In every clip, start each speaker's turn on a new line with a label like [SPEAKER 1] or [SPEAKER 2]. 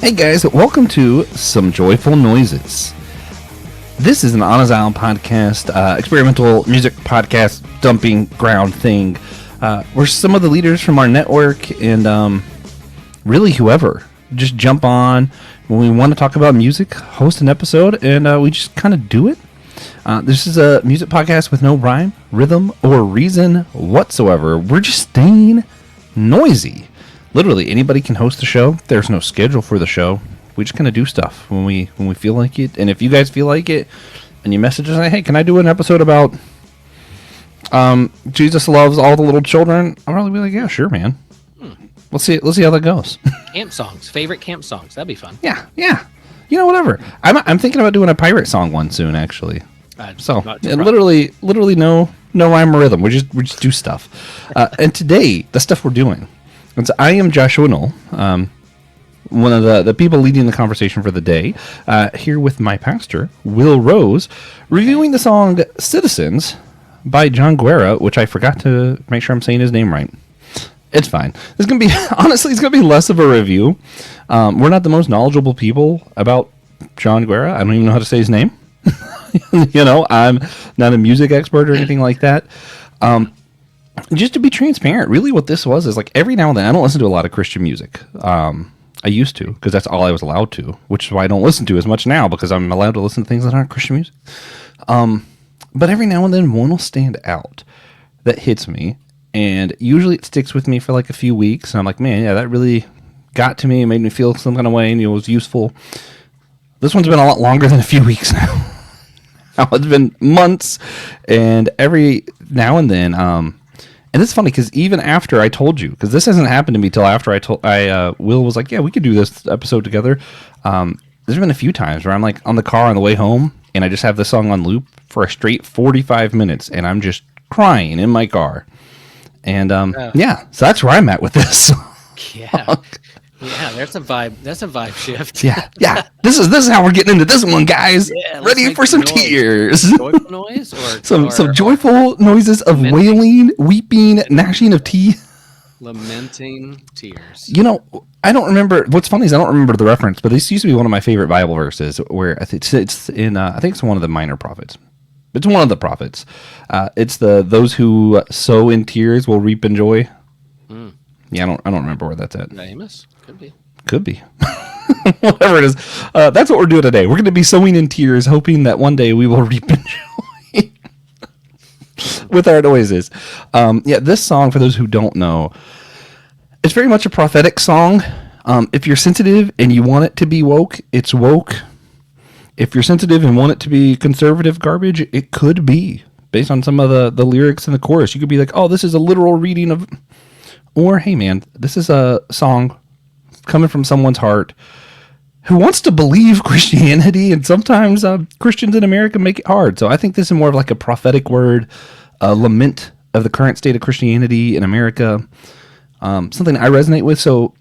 [SPEAKER 1] Hey guys, welcome to Some Joyful Noises. This is an On His Island podcast, experimental music podcast dumping ground thing, where some of the leaders from our network and really whoever just jump on when we want to talk about music, host an episode, and we just kind of do it. This is a music podcast with no rhyme, rhythm, or reason whatsoever. We're just staying noisy. Literally, anybody can host the show. There's no schedule for the show. We just kind of do stuff when we feel like it. And if you guys feel like it, and you message us, hey, can I do an episode about Jesus loves all the little children? I'll probably be like, yeah, sure, man. Let's see how that goes.
[SPEAKER 2] Camp songs, favorite camp songs. That'd be fun.
[SPEAKER 1] Yeah. You know, whatever. I'm thinking about doing a pirate song one soon, actually. Literally no rhyme or rhythm. We just do stuff. And today, the stuff we're doing. And so I am Joshua Knoll, one of the people leading the conversation for the day, here with my pastor, Will Rose, reviewing the song Citizens by Jon Guerra, which I forgot to make sure I'm saying his name right. It's fine. It's going to be less of a review. We're not the most knowledgeable people about Jon Guerra. I don't even know how to say his name. You know, I'm not a music expert or anything like that. Just to be transparent, really what this was is like every now and then, I don't listen to a lot of Christian music. I used to, because that's all I was allowed to, which is why I don't listen to as much now, because I'm allowed to listen to things that aren't Christian music. But every now and then one will stand out that hits me, and usually it sticks with me for like a few weeks, and I'm like, man, yeah, that really got to me, it made me feel some kind of way, and it was useful. This one's been a lot longer than a few weeks now. It's been months, and every now and then, and it's funny because even after I told you, because this hasn't happened to me till after Will was like, yeah, we could do this episode together. There's been a few times where I'm like on the car on the way home and I just have the song on loop for a straight 45 minutes and I'm just crying in my car. And yeah, so that's where I'm at with this.
[SPEAKER 2] Yeah, there's a vibe. That's a vibe shift.
[SPEAKER 1] Yeah. This is how we're getting into this one, guys. Yeah, ready for some tears.
[SPEAKER 2] Joyful noise or
[SPEAKER 1] some joyful noises of wailing, weeping, gnashing of teeth,
[SPEAKER 2] lamenting tears.
[SPEAKER 1] You know, I don't remember. What's funny is I don't remember the reference, but this used to be one of my favorite Bible verses. Where I think it's in. I think it's one of the minor prophets. It's one of the prophets. It's those who sow in tears will reap in joy. Yeah, I don't remember where that's at.
[SPEAKER 2] Amos?
[SPEAKER 1] Could be. Whatever it is. That's what we're doing today. We're going to be sowing in tears, hoping that one day we will reap in joy with our noises. This song, for those who don't know, it's very much a prophetic song. If you're sensitive and you want it to be woke, it's woke. If you're sensitive and want it to be conservative garbage, it could be. Based on some of the lyrics in the chorus, you could be like, oh, this is a literal reading of... Or, hey, man, this is a song coming from someone's heart who wants to believe Christianity, and sometimes Christians in America make it hard. So I think this is more of like a prophetic word, a lament of the current state of Christianity in America, something I resonate with. So,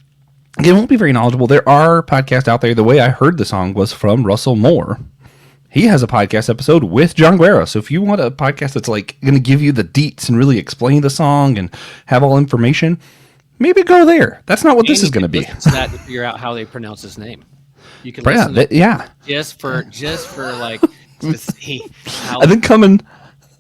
[SPEAKER 1] again, it won't be very knowledgeable. There are podcasts out there. The way I heard the song was from Russell Moore. He has a podcast episode with Jon Guerra. So if you want a podcast that's like going to give you the deets and really explain the song and have all information, maybe go there. That's not what this is going to be.
[SPEAKER 2] To that to figure out how they pronounce his name. You can listen just for like to see how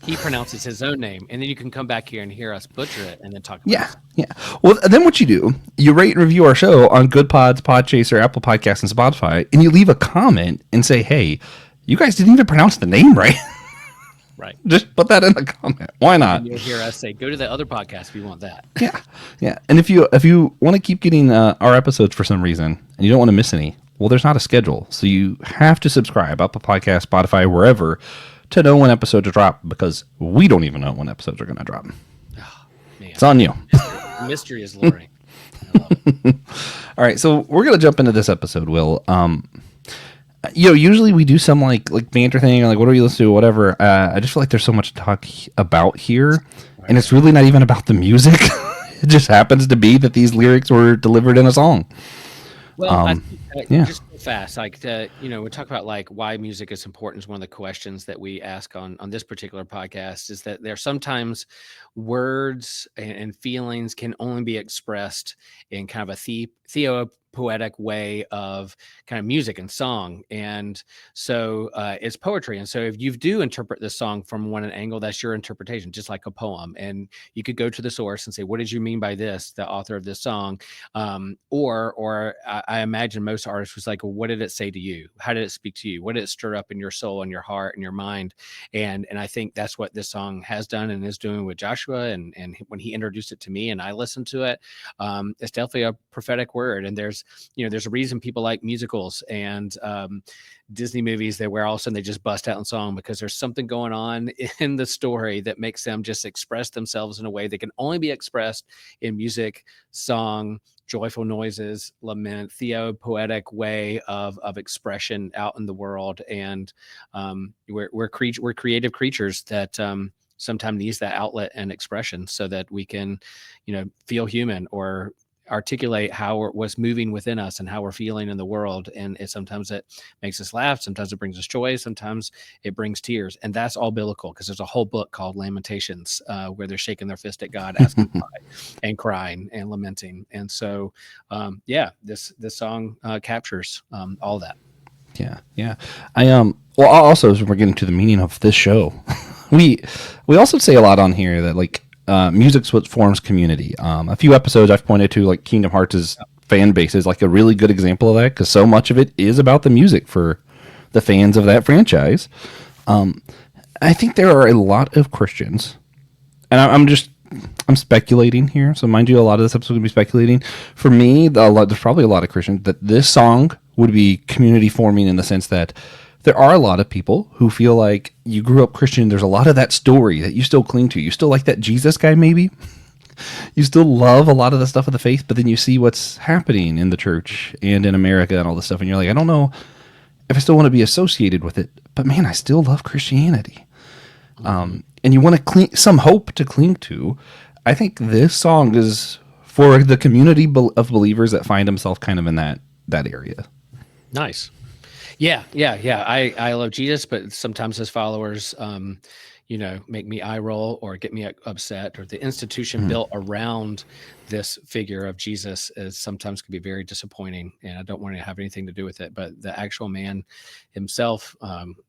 [SPEAKER 2] he pronounces his own name, and then you can come back here and hear us butcher it and then talk about it.
[SPEAKER 1] Yeah. Well, then what you do, you rate and review our show on Good Pods, Podchaser, Apple Podcasts, and Spotify, and you leave a comment and say, hey, you guys didn't even pronounce the name right.
[SPEAKER 2] Right.
[SPEAKER 1] Just put that in the comment. Why not?
[SPEAKER 2] And you'll hear us say, go to the other podcast if you want that.
[SPEAKER 1] Yeah. And if you want to keep getting our episodes for some reason and you don't want to miss any, well, there's not a schedule. So you have to subscribe, Apple Podcast, Spotify, wherever, to know when episodes drop, because we don't even know when episodes are going to drop.
[SPEAKER 2] Oh, man.
[SPEAKER 1] It's on you.
[SPEAKER 2] Mystery is luring.
[SPEAKER 1] All right. So we're going to jump into this episode, Will. Usually we do some like banter thing, or like what are you listening to, whatever. I just feel like there's so much to talk about here, and it's really not even about the music. It just happens to be that these lyrics were delivered in a song.
[SPEAKER 2] Well, just fast, we talk about like why music is important is one of the questions that we ask on this particular podcast, is that there are sometimes words and feelings can only be expressed in kind of a poetic way of kind of music and song. And so it's poetry. And so if you do interpret this song from one angle, that's your interpretation, just like a poem. And you could go to the source and say, what did you mean by this, the author of this song? Or I imagine most artists was like, well, what did it say to you? How did it speak to you? What did it stir up in your soul and your heart and your mind? And I think that's what this song has done and is doing with Joshua. And when he introduced it to me and I listened to it, it's definitely a prophetic word. And there's a reason people like musicals and Disney movies where all of a sudden they just bust out in song, because there's something going on in the story that makes them just express themselves in a way that can only be expressed in music, song, joyful noises, lament, poetic way of expression out in the world. And we're creative creatures that sometimes needs that outlet and expression so that we can, feel human or articulate what's moving within us and how we're feeling in the world. And sometimes it makes us laugh, sometimes it brings us joy, sometimes it brings tears. And that's all biblical, because there's a whole book called Lamentations where they're shaking their fist at God, asking why, and crying and lamenting. And so this song captures all that.
[SPEAKER 1] Yeah. Well, also, as we're getting to the meaning of this show, we also say a lot on here that like music's what forms community. A few episodes I've pointed to, like Kingdom Hearts' fan base is like a really good example of that, because so much of it is about the music for the fans of that franchise. I think there are a lot of Christians, and I'm speculating here, so mind you, a lot of this episode will be speculating. For me, there's probably a lot of Christians that this song would be community forming, in the sense that there are a lot of people who feel like you grew up Christian. There's a lot of that story that you still cling to. You still like that Jesus guy, maybe. You still love a lot of the stuff of the faith, but then you see what's happening in the church and in America and all this stuff, and you're like, I don't know if I still want to be associated with it, but man, I still love Christianity. And you want to some hope to cling to. I think this song is for the community of believers that find themselves kind of in that area.
[SPEAKER 2] Nice. Yeah. I love Jesus, but sometimes his followers, make me eye roll or get me upset, or the institution built around this figure of Jesus is sometimes can be very disappointing, and I don't want to have anything to do with it. But the actual man himself,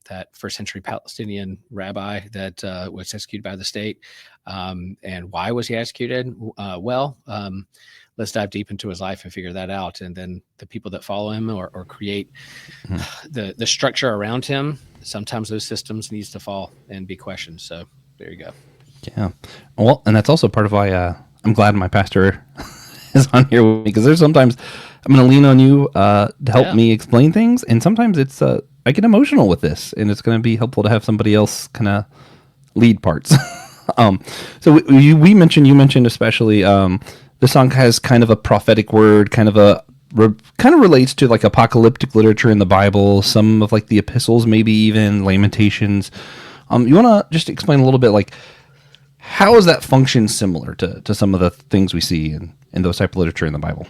[SPEAKER 2] that first century Palestinian rabbi that was executed by the state, and why was he executed? Let's dive deep into his life and figure that out. And then the people that follow him or create the structure around him, sometimes those systems needs to fall and be questioned. So there you go.
[SPEAKER 1] Yeah. Well, and that's also part of why I'm glad my pastor is on here with me, because there's sometimes I'm going to lean on you to help me explain things. And sometimes it's I get emotional with this, and it's going to be helpful to have somebody else kind of lead parts. So you mentioned especially the song has kind of a prophetic word, kind of relates to like apocalyptic literature in the Bible, some of like the epistles, maybe even Lamentations. You want to just explain a little bit, like, how is that function similar to some of the things we see in those type of literature in the Bible?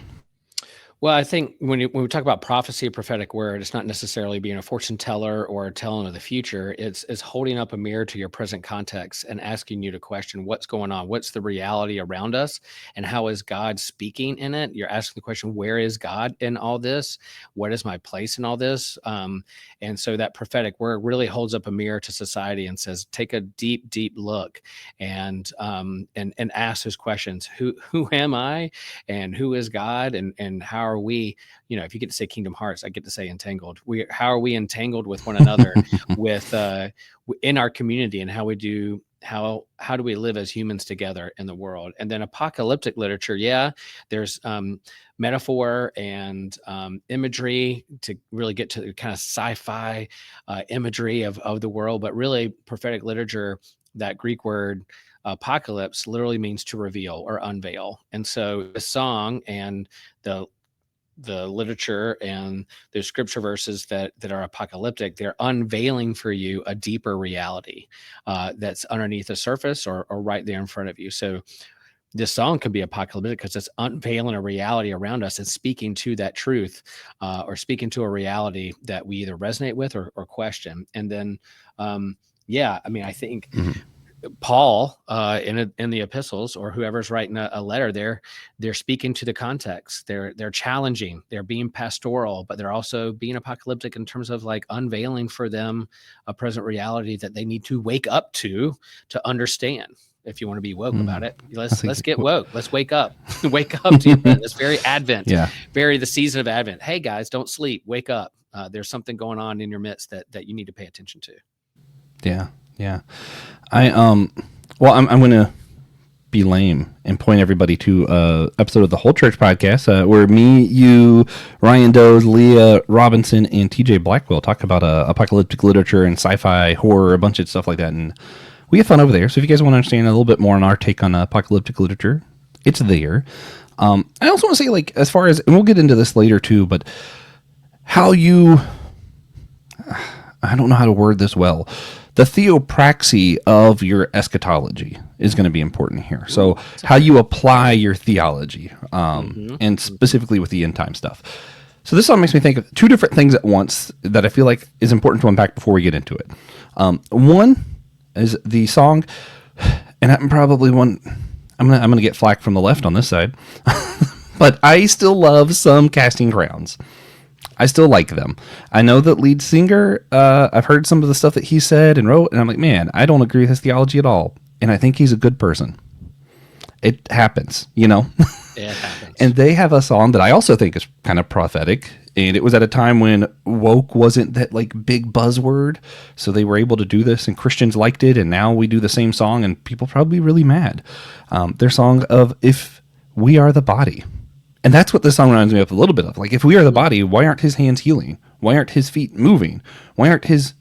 [SPEAKER 2] Well, I think when we talk about prophecy, a prophetic word, it's not necessarily being a fortune teller or telling of the future. It's holding up a mirror to your present context and asking you to question what's going on, what's the reality around us, and how is God speaking in it. You're asking the question, where is God in all this? What is my place in all this? And so that prophetic word really holds up a mirror to society and says, take a deep, deep look and ask those questions. Who am I, and who is God, and how are we, if you get to say Kingdom Hearts, I get to say entangled. How are we entangled with one another, with in our community, and how do we live as humans together in the world? And then apocalyptic literature, there's metaphor and imagery to really get to kind of sci-fi imagery of the world, but really prophetic literature, that Greek word apocalypse literally means to reveal or unveil. And so the song and the literature and the scripture verses that are apocalyptic, they're unveiling for you a deeper reality that's underneath the surface or right there in front of you. So this song can be apocalyptic because it's unveiling a reality around us and speaking to that truth or speaking to a reality that we either resonate with or question. And then, I think Paul in the epistles, or whoever's writing a letter, they're speaking to the context. They're challenging. They're being pastoral, but they're also being apocalyptic in terms of like unveiling for them a present reality that they need to wake up to understand. If you want to be woke about it, let's get woke. Let's wake up. Wake up to event. It's very Advent.
[SPEAKER 1] Yeah.
[SPEAKER 2] Very the season of Advent. Hey guys, don't sleep. Wake up. There's something going on in your midst that you need to pay attention to.
[SPEAKER 1] Yeah. Yeah. I'm going to be lame and point everybody to episode of the Whole Church podcast where me, you, Ryan Does, Leah Robinson, and TJ Blackwell talk about apocalyptic literature and sci-fi, horror, a bunch of stuff like that. And we have fun over there. So if you guys want to understand a little bit more on our take on apocalyptic literature, it's there. I also want to say, like, as far as, and we'll get into this later too, but how you, I don't know how to word this well. The theopraxy of your eschatology is going to be important here. So how you apply your theology, and specifically with the end time stuff. So this all makes me think of two different things at once that I feel like is important to unpack before we get into it. One is the song, and I'm probably one, I'm gonna get flack from the left on this side, but I still love some Casting Crowns. I still like them. I know that lead singer, I've heard some of the stuff that he said and wrote, and I'm like, man, I don't agree with his theology at all. And I think he's a good person. It happens, you know?
[SPEAKER 2] It happens.
[SPEAKER 1] And they have a song that I also think is kind of prophetic. And it was at a time when woke wasn't that like big buzzword. So they were able to do this and Christians liked it. And now we do the same song and people probably really mad. Their song of If We Are the Body. And that's what this song reminds me of a little bit of. Like, if we are the body, why aren't his hands healing? Why aren't his feet moving? Why aren't his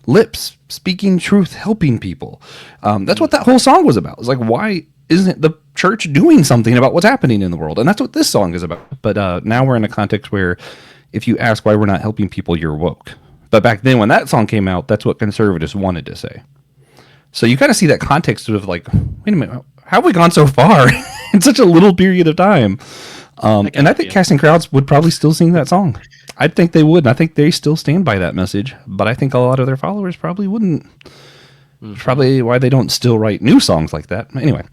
[SPEAKER 1] lips speaking truth, helping people? That's what that whole song was about. It's like, why isn't the church doing something about what's happening in the world? And that's what this song is about. But now we're in a context where if you ask why we're not helping people, you're woke. But back then when that song came out, that's what conservatives wanted to say. So you kind of see that context of like, wait a minute, how have we gone so far in such a little period of time? And I think Casting Crowds would probably still sing that song. I think they would. And I think they still stand by that message. But I think a lot of their followers probably wouldn't. Probably why they don't still write new songs like that. Anyway,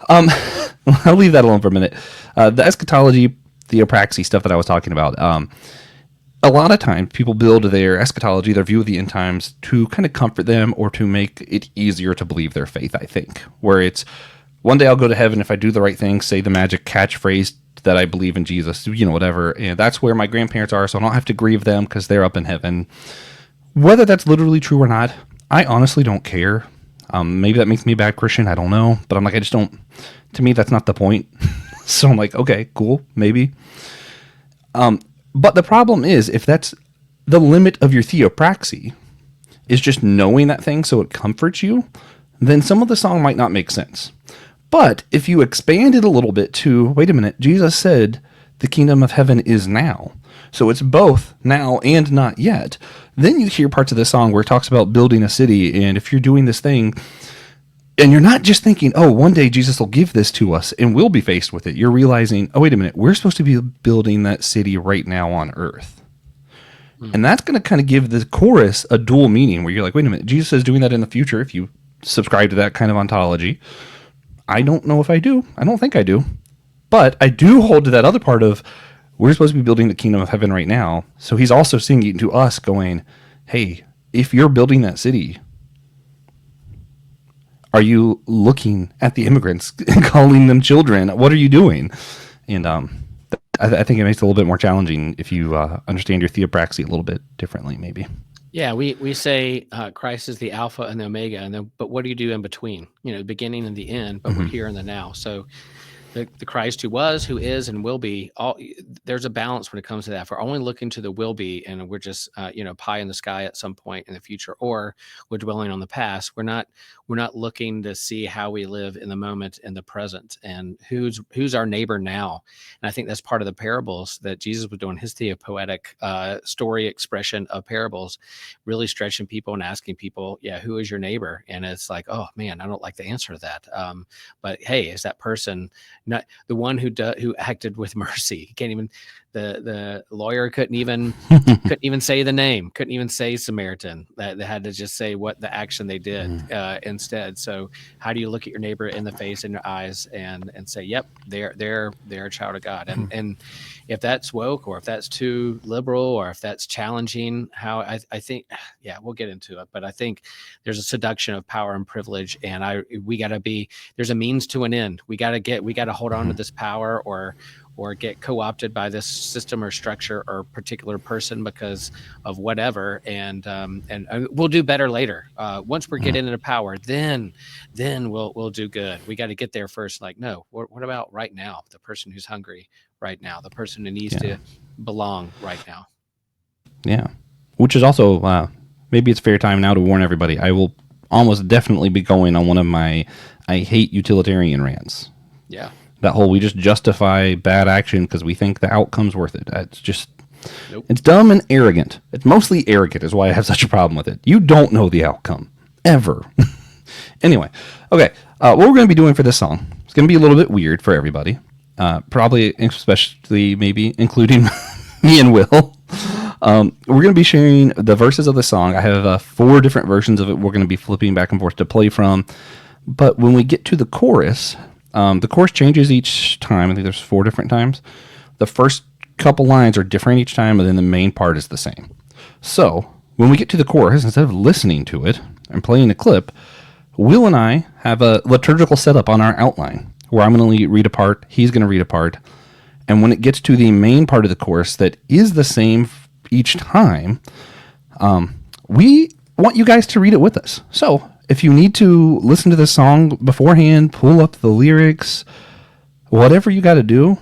[SPEAKER 1] I'll leave that alone for a minute. The eschatology, theopraxy stuff that I was talking about. A lot of times people build their eschatology, their view of the end times, to kind of comfort them or to make it easier to believe their faith, I think. Where it's, one day I'll go to heaven if I do the right thing, say the magic catchphrase that I believe in Jesus, you know, whatever. And that's where my grandparents are, so I don't have to grieve them because they're up in heaven. Whether that's literally true or not, I honestly don't care. Maybe that makes me a bad Christian. I don't know. But I'm like, I just don't, to me, that's not the point. So I'm like, okay, cool, maybe. But the problem is, if that's the limit of your theopraxy, is just knowing that thing so it comforts you, then some of the song might not make sense. But if you expand it a little bit to, wait a minute, Jesus said the kingdom of heaven is now. So it's both now and not yet. Then you hear parts of the song where it talks about building a city. And if you're doing this thing, and you're not just thinking, oh, one day Jesus will give this to us and we'll be faced with it. You're realizing, oh, wait a minute, we're supposed to be building that city right now on earth. And that's going to kind of give the chorus a dual meaning where you're like, wait a minute, Jesus is doing that in the future if you subscribe to that kind of ontology. I don't know if I do. I don't think I do. But I do hold to that other part of we're supposed to be building the kingdom of heaven right now. So he's also singing to us going, hey, if you're building that city, are you looking at the immigrants and calling them children? What are you doing? And I think it makes it a little bit more challenging if you understand your theopraxy a little bit differently, maybe.
[SPEAKER 2] Yeah, we say Christ is the Alpha and the Omega, but what do you do in between? You know, the beginning and the end, but we're here in the now. So the Christ who was, who is, and will be, there's a balance when it comes to that. If we're only looking to the will be, and we're just pie in the sky at some point in the future, or we're dwelling on the past, we're not looking to see how we live in the moment, in the present, and who's our neighbor now. And I think that's part of the parables that Jesus was doing, his theopoetic story expression of parables, really stretching people and asking people, yeah, who is your neighbor? And it's like, oh man, I don't like the answer to that. But hey, is that person not the one who acted with mercy? He can't even the lawyer couldn't even say the name, couldn't even say Samaritan. They had to just say what the action they did instead. So how do you look at your neighbor in the face, in your eyes, and say, yep, they're a child of God? And if that's woke, or if that's too liberal, or if that's challenging, how I think, yeah, we'll get into it. But I think there's a seduction of power and privilege, and we got to be, there's a means to an end. We got to hold on to this power, or get co-opted by this system or structure or particular person because of whatever, and we'll do better later. Once we're getting into power, then we'll do good. We got to get there first. Like, no, what about right now? The person who's hungry right now, the person who needs to belong right now.
[SPEAKER 1] Yeah, which is also maybe it's fair time now to warn everybody. I will almost definitely be going on one of my I hate utilitarian rants.
[SPEAKER 2] Yeah.
[SPEAKER 1] That whole we just justify bad action because we think the outcome's worth it. It's just, It's dumb and arrogant. It's mostly arrogant is why I have such a problem with it. You don't know the outcome, ever. Anyway, okay, what we're going to be doing for this song, it's going to be a little bit weird for everybody. Probably, especially maybe including me and Will. We're going to be sharing the verses of the song. I have 4 different versions of it we're going to be flipping back and forth to play from. But when we get to the chorus changes each time. I think there's 4 different times. The first couple lines are different each time, and then the main part is the same. So when we get to the chorus, instead of listening to it and playing a clip, Will and I have a liturgical setup on our outline where I'm going to read a part, he's going to read a part, and when it gets to the main part of the chorus that is the same each time, we want you guys to read it with us. So if you need to listen to the song beforehand, pull up the lyrics, whatever you got to do,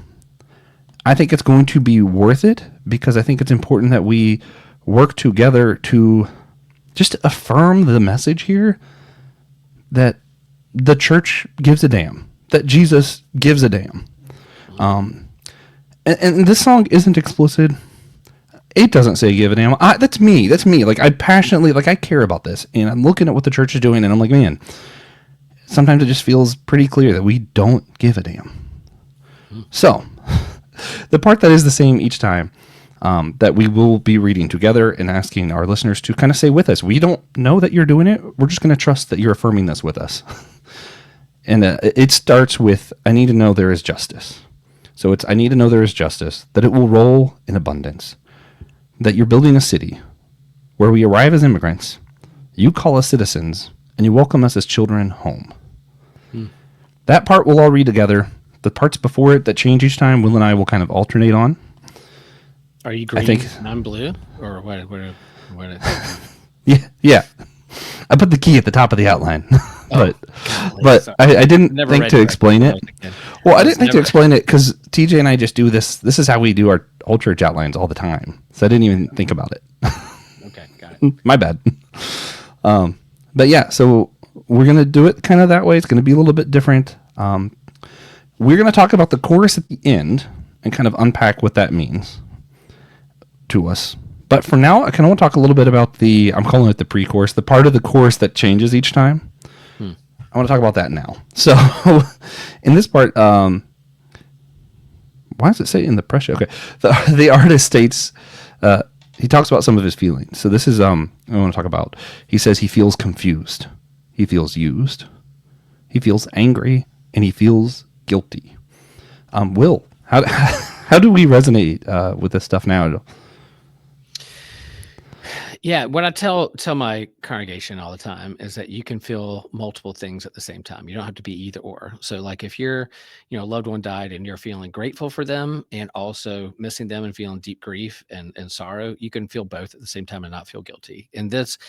[SPEAKER 1] I think it's going to be worth it because I think it's important that we work together to just affirm the message here that the church gives a damn, that Jesus gives a damn. And this song isn't explicit. It doesn't say give a damn. That's me. Like, I passionately, like, I care about this. And I'm looking at what the church is doing, and I'm like, man, sometimes it just feels pretty clear that we don't give a damn. So, the part that is the same each time, that we will be reading together and asking our listeners to kind of say with us. We don't know that you're doing it. We're just going to trust that you're affirming this with us. And it starts with, I need to know there is justice. So it's, I need to know there is justice, that it will roll in abundance. That you're building a city where we arrive as immigrants, you call us citizens, and you welcome us as children home. That part we'll all read together. The parts before it that change each time, Will and I will kind of alternate on.
[SPEAKER 2] Are you green and I'm blue? Or what?
[SPEAKER 1] Yeah. I put the key at the top of the outline. but I didn't think to explain it. Well, I didn't think to explain it because TJ and I just do this. This is how we do our old church outlines all the time. So I didn't even think about it.
[SPEAKER 2] Okay, got it.
[SPEAKER 1] My bad. But yeah, so we're going to do it kind of that way. It's going to be a little bit different. We're going to talk about the chorus at the end and kind of unpack what that means to us. But for now, I kind of want to talk a little bit about I'm calling it the pre-chorus, the part of the chorus that changes each time. I want to talk about that now. So in this part, why does it say in the pressure? Okay. The artist states, he talks about some of his feelings. So this is, I want to talk about, he says he feels confused. He feels used. He feels angry, and he feels guilty. Will, how do we resonate with this stuff now?
[SPEAKER 2] Yeah, what I tell my congregation all the time is that you can feel multiple things at the same time. You don't have to be either or. So like if your loved one died and you're feeling grateful for them and also missing them and feeling deep grief and sorrow, you can feel both at the same time and not feel guilty. And this,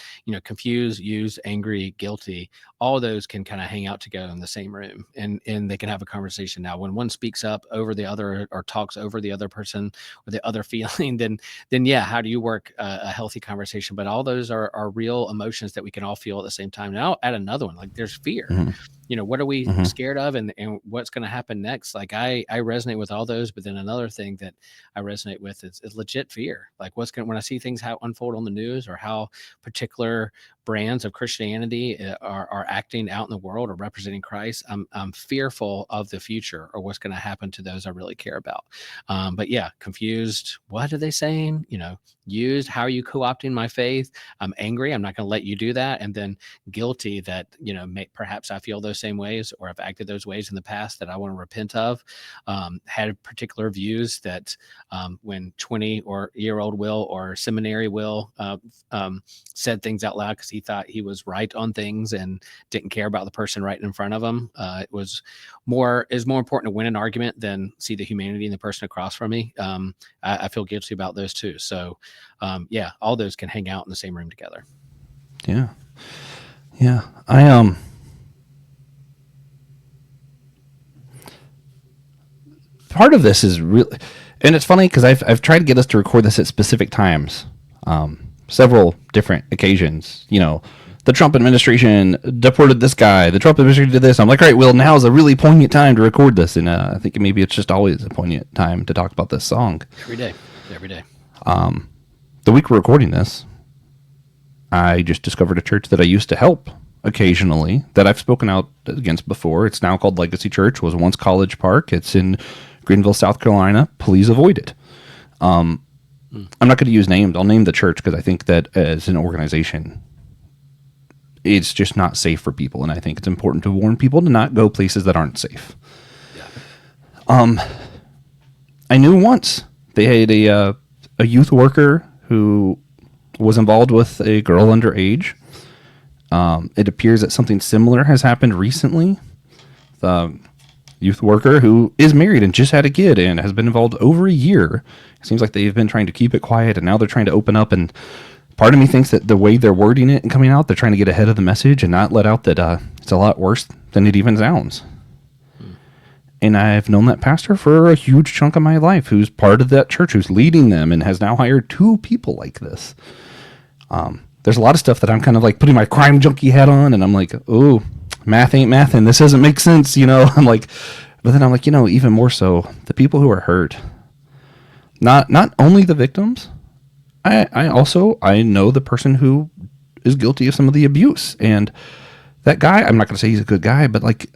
[SPEAKER 2] confused, used, angry, guilty, all of those can kind of hang out together in the same room and they can have a conversation. Now, when one speaks up over the other or talks over the other person or the other feeling, then yeah, how do you work a healthy conversation? But all those are real emotions that we can all feel at the same time. Now, I'll add another one, like there's fear. what are we scared of, and what's going to happen next? Like I resonate with all those, but then another thing that I resonate with is legit fear. Like when I see things how unfold on the news, or how particular brands of Christianity are acting out in the world or representing Christ, I'm fearful of the future, or what's going to happen to those I really care about. But yeah, confused. What are they saying? Used. How are you co-opting my faith? I'm angry. I'm not going to let you do that. And then guilty that, perhaps I feel those same ways, or I've acted those ways in the past that I want to repent of. Had particular views that when 20-year-old Will or seminary Will said things out loud because he thought he was right on things and didn't care about the person right in front of him. It was more important to win an argument than see the humanity in the person across from me. I feel guilty about those too. So all those can hang out in the same room together.
[SPEAKER 1] Yeah. Part of this is really, and it's funny because I've tried to get us to record this at specific times, several different occasions. The Trump administration deported this guy. The Trump administration did this. I'm like, all right, well, now is a really poignant time to record this, and I think maybe it's just always a poignant time to talk about this song.
[SPEAKER 2] Every day.
[SPEAKER 1] The week we're recording this, I just discovered a church that I used to help occasionally, that I've spoken out against before. It's now called Legacy Church. Was once College Park. It's in Greenville, South Carolina. Please avoid it. I'm not going to use names. I'll name the church because I think that as an organization, it's just not safe for people, and I think it's important to warn people to not go places that aren't safe. Yeah. I knew once they had a youth worker who was involved with a girl underage. It appears that something similar has happened recently. The youth worker who is married and just had a kid and has been involved over a year. It seems like they've been trying to keep it quiet, and now they're trying to open up. And part of me thinks that the way they're wording it and coming out, they're trying to get ahead of the message and not let out that it's a lot worse than it even sounds. And I've known that pastor for a huge chunk of my life, who's part of that church, who's leading them, and has now hired 2 people like this. There's a lot of stuff that I'm kind of like putting my crime junkie hat on, and I'm like, oh, math ain't mathin'. This doesn't make sense, I'm like, but then I'm like, even more so, the people who are hurt. Not only the victims. I also know the person who is guilty of some of the abuse, and that guy, I'm not going to say he's a good guy, but like,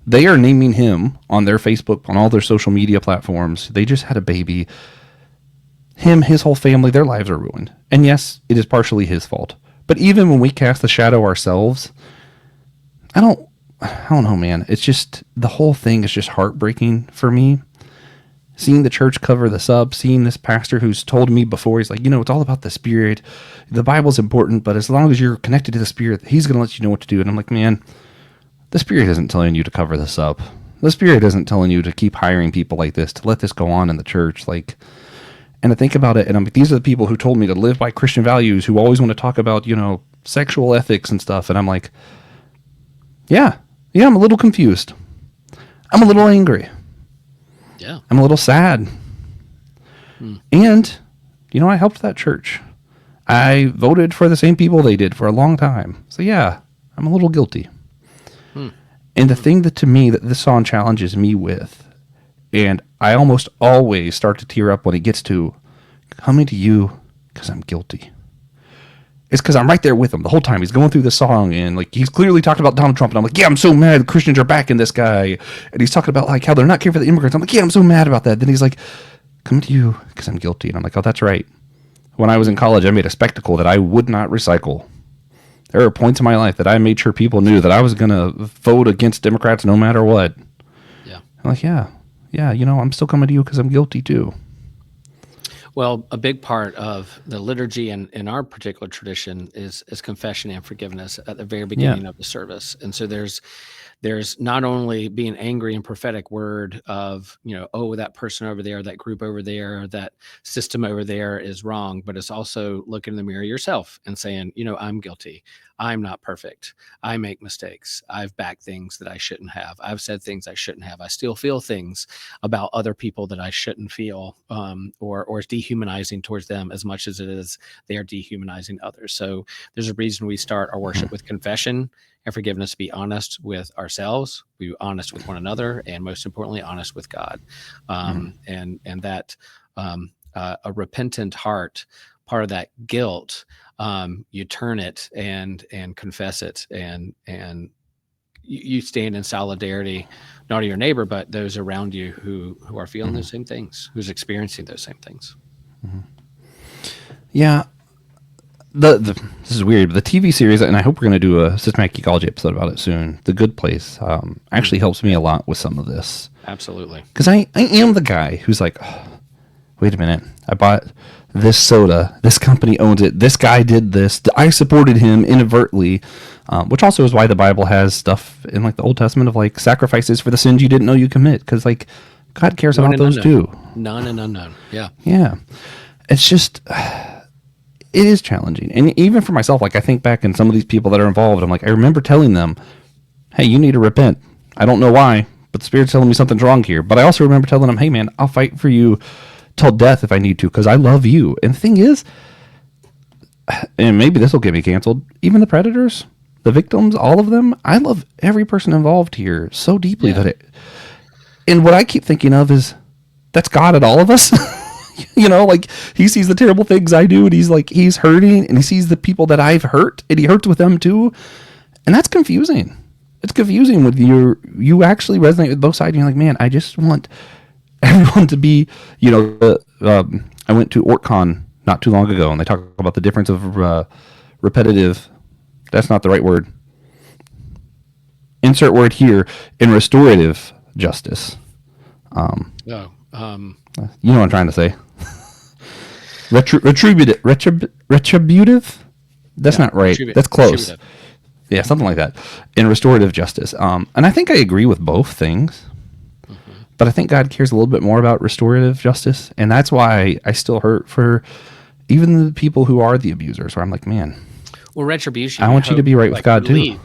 [SPEAKER 1] they are naming him on their Facebook, on all their social media platforms. They just had a baby. Him, his whole family, their lives are ruined. And yes, it is partially his fault. But even when we cast the shadow ourselves, I don't know, man. It's just, the whole thing is just heartbreaking for me. Seeing the church cover this up, seeing this pastor who's told me before, he's like, it's all about the Spirit. The Bible's important, but as long as you're connected to the Spirit, he's going to let you know what to do. And I'm like, man, the Spirit isn't telling you to cover this up. The Spirit isn't telling you to keep hiring people like this, to let this go on in the church. And I think about it, and I'm like, these are the people who told me to live by Christian values, who always want to talk about, sexual ethics and stuff. And I'm like, yeah, I'm a little confused. I'm a little angry.
[SPEAKER 2] Yeah.
[SPEAKER 1] I'm a little sad. And, I helped that church. I voted for the same people they did for a long time. So yeah, I'm a little guilty. And the thing that to me that this song challenges me with, and I almost always start to tear up when it gets to coming to you because I'm guilty. It's because I'm right there with him the whole time. He's going through the song, and like he's clearly talking about Donald Trump, and I'm like, yeah, I'm so mad the Christians are backing this guy. And he's talking about like how they're not caring for the immigrants. I'm like, yeah, I'm so mad about that. Then he's like, coming to you because I'm guilty. And I'm like, oh, that's right. When I was in college, I made a spectacle that I would not recycle. There were points in my life that I made sure people knew that I was going to vote against Democrats no matter what.
[SPEAKER 2] Yeah.
[SPEAKER 1] I'm like, yeah, I'm still coming to you because I'm guilty too.
[SPEAKER 2] Well, a big part of the liturgy in our particular tradition is confession and forgiveness at the very beginning of the service. And so there's not only being angry and prophetic word of, oh, that person over there, that group over there, that system over there is wrong, but it's also looking in the mirror yourself and saying, I'm guilty. I'm not perfect. I make mistakes. I've backed things that I shouldn't have. I've said things I shouldn't have. I still feel things about other people that I shouldn't feel, or it's dehumanizing towards them as much as it is they are dehumanizing others. So there's a reason we start our worship with confession and forgiveness, to be honest with ourselves, be honest with one another, and most importantly, honest with God. And that a repentant heart, part of that guilt, you turn it and confess it, and you stand in solidarity, not to your neighbor, but those around you who are feeling those same things, who's experiencing those same things.
[SPEAKER 1] Yeah. This is weird, but the TV series, and I hope we're going to do a systematic ecology episode about it soon, The Good Place, actually helps me a lot with some of this.
[SPEAKER 2] Absolutely.
[SPEAKER 1] Because I am the guy who's like, oh, wait a minute, I bought this soda, this company owns it, this guy did this, I supported him inadvertently, which also is why the Bible has stuff in like the Old Testament of like sacrifices for the sins you didn't know you commit, because like God cares about those too.
[SPEAKER 2] None and unknown.
[SPEAKER 1] Yeah. It's just, it is challenging. And even for myself, like I think back in some of these people that are involved, I'm like, I remember telling them, hey, you need to repent. I don't know why, but the Spirit's telling me something's wrong here. But I also remember telling them, hey man, I'll fight for you till death if I need to, because I love you. And the thing is, and maybe this will get me canceled, even the predators, the victims, all of them, I love every person involved here so deeply that it, and what I keep thinking of is that's God at all of us. You know, like he sees the terrible things I do, and he's like, he's hurting, and he sees the people that I've hurt, and he hurts with them too. And that's confusing. It's confusing when you actually resonate with both sides, and you're like, man, I just want everyone to be, you know, I went to OrtCon not too long ago, and they talk about the difference of repetitive, that's not the right word, insert word here, in restorative justice. You know what I'm trying to say. Retributive? That's not right. That's close. Yeah, something like that. In restorative justice. And I think I agree with both things. But I think God cares a little bit more about restorative justice. And that's why I still hurt for even the people who are the abusers, where I'm like, man.
[SPEAKER 2] Well, retribution.
[SPEAKER 1] I want you to be right with God too.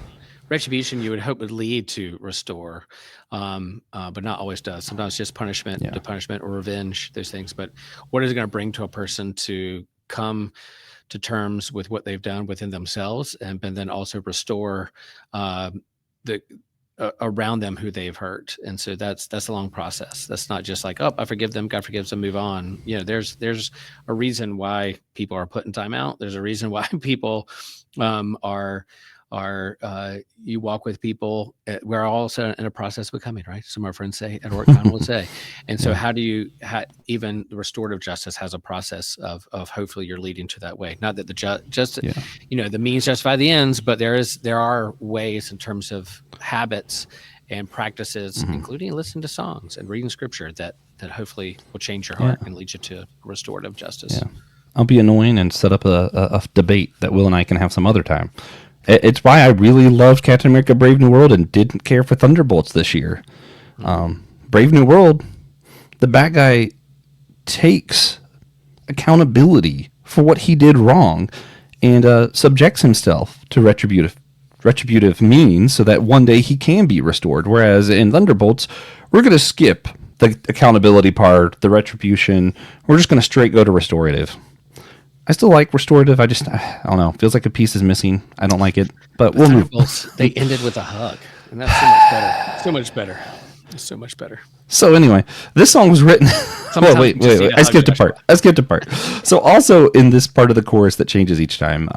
[SPEAKER 2] Retribution, you would hope, would lead to restore, but not always does. Sometimes just punishment, to punishment or revenge, those things. But what is it going to bring to a person to come to terms with what they've done within themselves, and then also restore around them who they've hurt? And so that's a long process. That's not just like, oh, I forgive them, God forgives them, move on. You know, there's a reason why people are put in timeout. There's a reason why people you walk with people. We're also in a process of becoming, right? Some of our friends say, at OrtCon will say. And so even the restorative justice has a process of hopefully you're leading to that way. Not that the means justify the ends, but there are ways in terms of habits and practices, including listening to songs and reading scripture that hopefully will change your heart and lead you to restorative justice. Yeah.
[SPEAKER 1] I'll be annoying and set up a debate that Will and I can have some other time. It's why I really loved Captain America Brave New World and didn't care for Thunderbolts this year. Brave New World, the bad guy takes accountability for what he did wrong and subjects himself to retributive means so that one day he can be restored. Whereas in Thunderbolts, we're going to skip the accountability part, the retribution. We're just going to straight go to restorative. I still like restorative. I don't know. Feels like a piece is missing. I don't like it, but we'll move.
[SPEAKER 2] They ended with a hug, and that's so much better. So much better. It's so much better.
[SPEAKER 1] So anyway, this song was written. Well, wait. I skipped a part. So also in this part of the chorus that changes each time,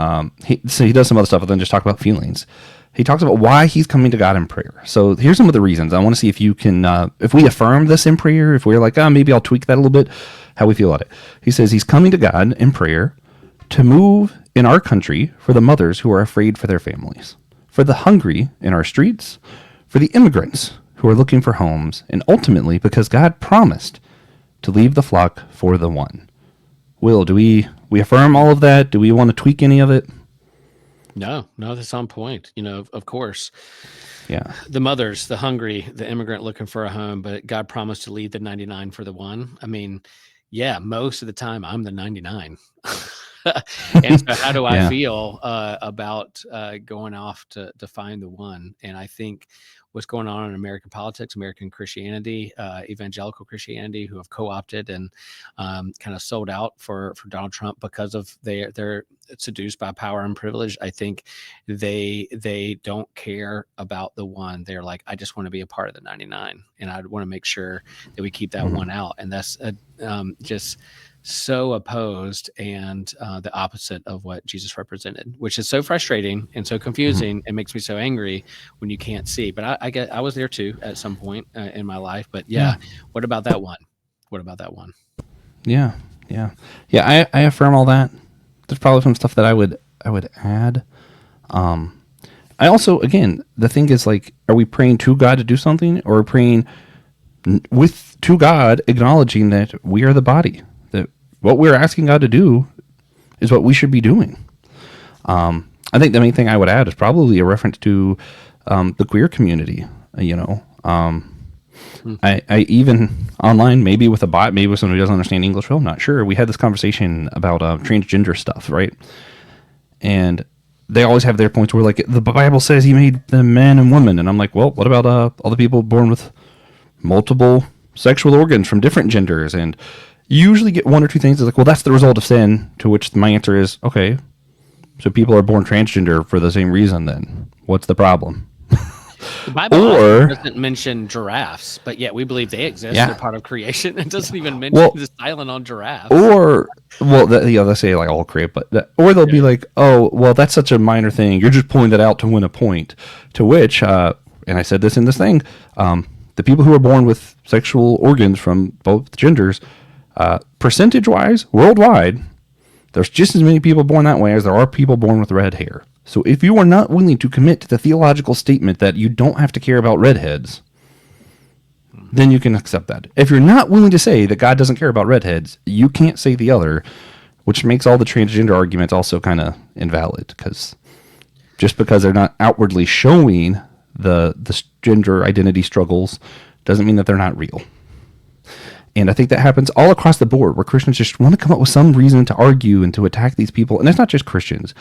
[SPEAKER 1] he does some other stuff, but then just talk about feelings. He talks about why he's coming to God in prayer. So here's some of the reasons. I want to see if you can, if we affirm this in prayer, if we're like, maybe I'll tweak that a little bit, how we feel about it. He says he's coming to God in prayer to move in our country for the mothers who are afraid for their families, for the hungry in our streets, for the immigrants who are looking for homes, and ultimately because God promised to leave the flock for the one. Will, do we affirm all of that? Do we want to tweak any of it?
[SPEAKER 2] No, that's on point. You know, of course.
[SPEAKER 1] Yeah.
[SPEAKER 2] The mothers, the hungry, the immigrant looking for a home, but God promised to leave the 99 for the one. I mean, yeah, most of the time I'm the 99. And so how do I feel about going off to find the one? And I think what's going on in American politics, American Christianity, evangelical Christianity, who have co-opted and kind of sold out for Donald Trump because of they're seduced by power and privilege. I think they don't care about the one. They're like, I just want to be a part of the 99, and I want to make sure that we keep that one out. And that's just so opposed and the opposite of what Jesus represented, which is so frustrating and so confusing. It makes me so angry when you can't see. But I was there too at some point in my life. But what about that one? What about that one?
[SPEAKER 1] Yeah. I affirm all that. There's probably some stuff that I would add. I also, again, the thing is, like, are we praying to God to do something, or praying to God, acknowledging that we are the body? What we're asking God to do is what we should be doing. I think the main thing I would add is probably a reference to the queer community. I even online, maybe with a bot, maybe with someone who doesn't understand English well, I'm not sure. We had this conversation about transgender stuff, right? And they always have their points where, like, the Bible says he made them man and woman. And I'm like, well, what about all the people born with multiple sexual organs from different genders? And you usually get one or two things. It's like, well, that's the result of sin, to which my answer is, okay, so people are born transgender for the same reason then. What's the problem?
[SPEAKER 2] The Bible doesn't mention giraffes, but yet we believe they exist. Yeah. They're part of creation. It doesn't even mention the silent on giraffes. Or,
[SPEAKER 1] they say like all create, or they'll be like, oh, well, that's such a minor thing. You're just pulling that out to win a point. To which, and I said this in this thing, the people who are born with sexual organs from both genders, percentage-wise, worldwide, there's just as many people born that way as there are people born with red hair. So if you are not willing to commit to the theological statement that you don't have to care about redheads, then you can accept that. If you're not willing to say that God doesn't care about redheads, you can't say the other, which makes all the transgender arguments also kind of invalid, because just because they're not outwardly showing the gender identity struggles doesn't mean that they're not real. And I think that happens all across the board, where Christians just want to come up with some reason to argue and to attack these people. And it's not just Christians,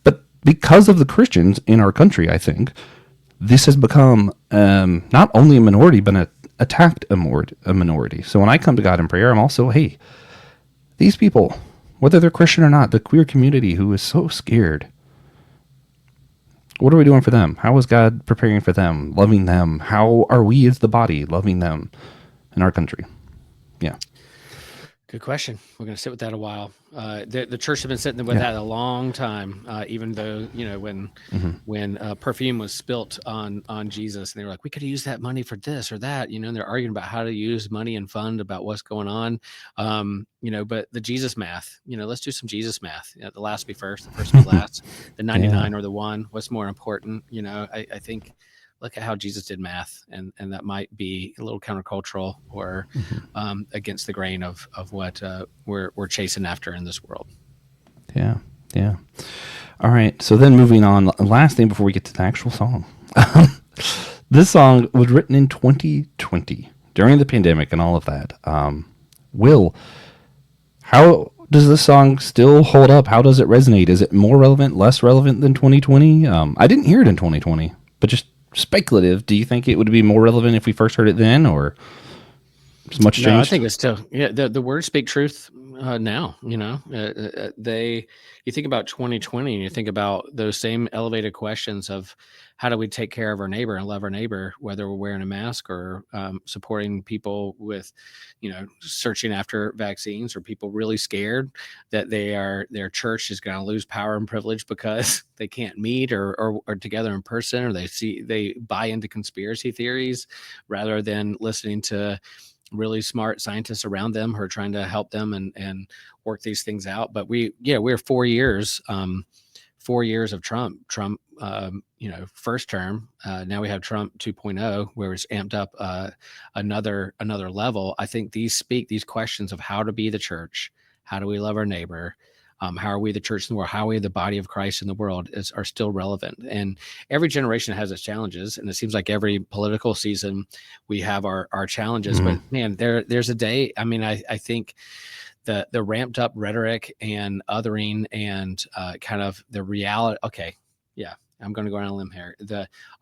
[SPEAKER 1] but because of the Christians in our country, I think this has become not only a minority, but attacked a minority. So when I come to God in prayer, I'm also, hey, these people, whether they're Christian or not, the queer community who is so scared, what are we doing for them? How is God preparing for them, loving them? How are we as the body loving them in our country? Yeah.
[SPEAKER 2] Good question. We're going to sit with that a while. The church has been sitting with that a long time, even though, when perfume was spilt on Jesus, and they were like, we could have used that money for this or that, and they're arguing about how to use money and fund about what's going on. But the Jesus math, let's do some Jesus math. The last be first, the first be last, the 99 or the one, what's more important? I think, look at how Jesus did math, and that might be a little countercultural or against the grain of what we're chasing after in this world.
[SPEAKER 1] Yeah. All right. So then moving on, last thing before we get to the actual song. This song was written in 2020 during the pandemic and all of that. Will, how does this song still hold up? How does it resonate? Is it more relevant, less relevant than 2020? I didn't hear it in 2020, but just speculative, do you think it would be more relevant if we first heard it then, or as much changed?
[SPEAKER 2] No, I think it's still, the words speak truth now. You think about 2020 and you think about those same elevated questions of how do we take care of our neighbor and love our neighbor, whether we're wearing a mask or supporting people with, searching after vaccines, or people really scared that their church is going to lose power and privilege because they can't meet or together in person, or they buy into conspiracy theories rather than listening to really smart scientists around them who are trying to help them and work these things out. But we're 4 years, 4 years of Trump, first term. Now we have Trump 2.0, where it's amped up another level. I think these questions of how to be the church, how do we love our neighbor, how are we the church in the world, how are we the body of Christ in the world, are still relevant. And every generation has its challenges, and it seems like every political season we have our challenges. But man, there's a day. I mean, I think the ramped up rhetoric and othering and kind of the reality. Okay, yeah, I'm going to go on a limb here.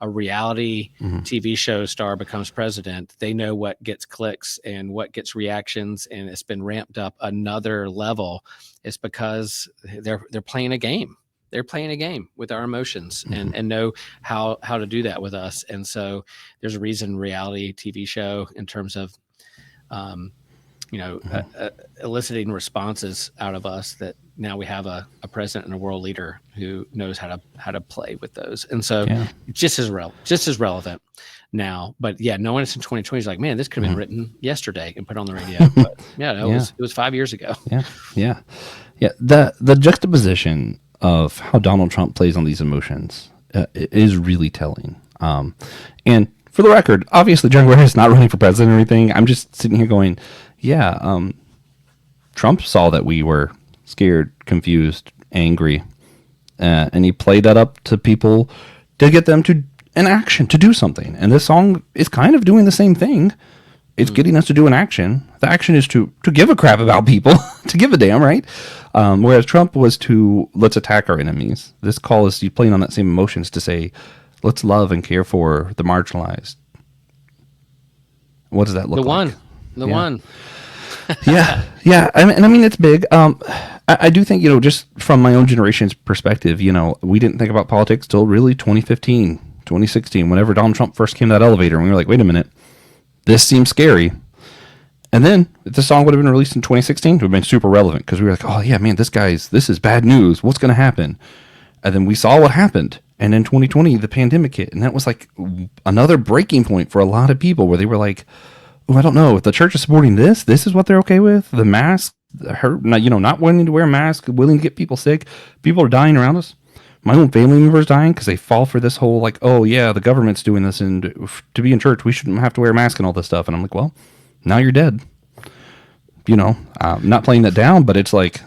[SPEAKER 2] A reality TV show star becomes president. They know what gets clicks and what gets reactions, and it's been ramped up another level. It's because they're playing a game. They're playing a game with our emotions and know how to do that with us. And so there's a reason reality TV show in terms of, eliciting responses out of us, that now we have a president and a world leader who knows how to play with those. And so just as relevant now. But yeah, knowing it's in 2020 is like, man, this could have been written yesterday and put on the radio. But it was 5 years ago.
[SPEAKER 1] Yeah. The juxtaposition of how Donald Trump plays on these emotions is really telling. And for the record, obviously Jon Guerra is not running for president or anything. I'm just sitting here going, Trump saw that we were scared, confused, angry, and he played that up to people to get them to an action, to do something. And this song is kind of doing the same thing. It's getting us to do an action. The action is to give a crap about people, to give a damn, right? Whereas Trump was to, let's attack our enemies. This call is you playing on that same emotions to say, let's love and care for the marginalized. What does that look like?
[SPEAKER 2] The one.
[SPEAKER 1] Yeah. I mean, it's big. I do think, just from my own generation's perspective, we didn't think about politics till really 2015, 2016, whenever Donald Trump first came to that elevator, and we were like, wait a minute, this seems scary. And then if the song would have been released in 2016, it would have been super relevant, because we were like, oh yeah, man, this is bad news. What's going to happen? And then we saw what happened. And in 2020, the pandemic hit. And that was like another breaking point for a lot of people, where they were like, oh, I don't know, if the church is supporting this is what they're okay with. The mask, not wanting to wear a mask, willing to get people sick. People are dying around us. My own family members dying because they fall for this whole like, oh yeah, the government's doing this, and to be in church, we shouldn't have to wear a mask and all this stuff. And I'm like, well, now you're dead. Not playing that down, but it's like,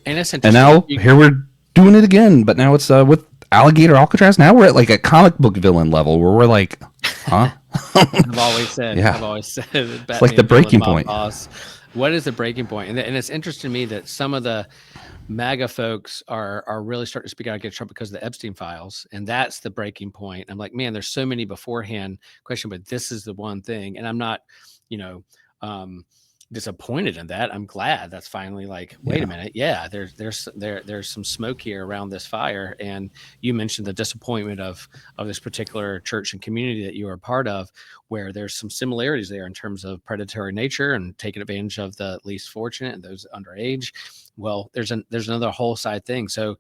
[SPEAKER 2] and it's
[SPEAKER 1] interesting. And now here we're doing it again, but now it's with Alligator Alcatraz. Now we're at like a comic book villain level where we're like, huh?
[SPEAKER 2] I've always said,
[SPEAKER 1] it's like the breaking point.
[SPEAKER 2] What is the breaking point? And it's interesting to me that some of the MAGA folks are really starting to speak out against Trump because of the Epstein files, and that's the breaking point. I'm like, man, there's so many beforehand questions, but this is the one thing, and I'm not, disappointed in that. I'm glad that's finally like, wait a minute, there's some smoke here around this fire. And you mentioned the disappointment of this particular church and community that you are a part of, where there's some similarities there in terms of predatory nature and taking advantage of the least fortunate and those underage. Well, there's another whole side thing. So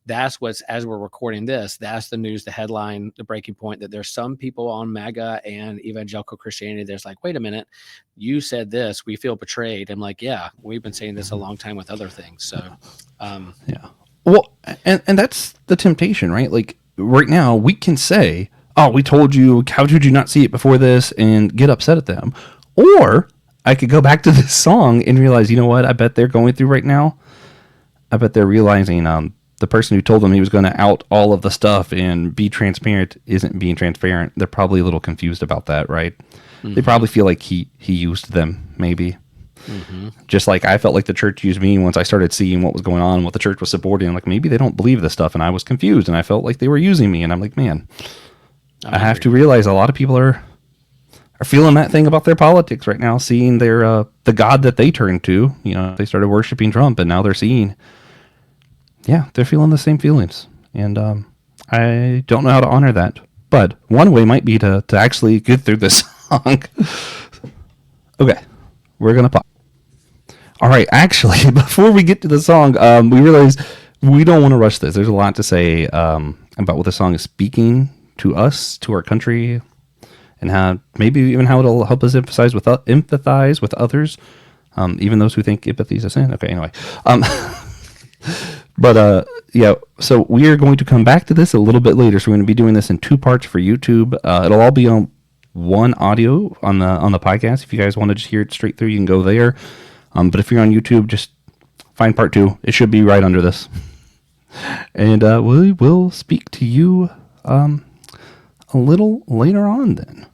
[SPEAKER 2] that's what's, as we're recording this, that's the news, the headline, the breaking point, that there's some people on MAGA and evangelical Christianity there's like, wait a minute, you said this, we feel betrayed. I'm like, yeah, we've been saying this a long time with other things. So
[SPEAKER 1] well, and that's the temptation, right? Like right now we can say, oh, we told you, how did you not see it before this, and get upset at them. Or I could go back to this song and realize, you know what, I bet they're going through right now. I bet they're realizing the person who told them he was going to out all of the stuff and be transparent isn't being transparent. They're probably a little confused about that, right? Mm-hmm. They probably feel like he used them, maybe. Mm-hmm. Just like I felt like the church used me once I started seeing what was going on, what the church was supporting. I'm like, maybe they don't believe this stuff, and I was confused, and I felt like they were using me, and I'm like, man, I have to realize a lot of people are feeling that thing about their politics right now, seeing their the God that they turned to. They started worshiping Trump, and now they're seeing, they're feeling the same feelings. And I don't know how to honor that. But one way might be to actually get through this song. Okay, we're going to pause. All right, actually, before we get to the song, we realize we don't want to rush this. There's a lot to say about what the song is speaking to us, to our country, and how maybe even how it'll help us empathize with others, even those who think empathy is a sin. Okay, anyway. So we are going to come back to this a little bit later. So we're going to be doing this in 2 parts for YouTube. It'll all be on one audio on the podcast. If you guys want to just hear it straight through, you can go there. But if you're on YouTube, just find part 2. It should be right under this. And we will speak to you a little later on then.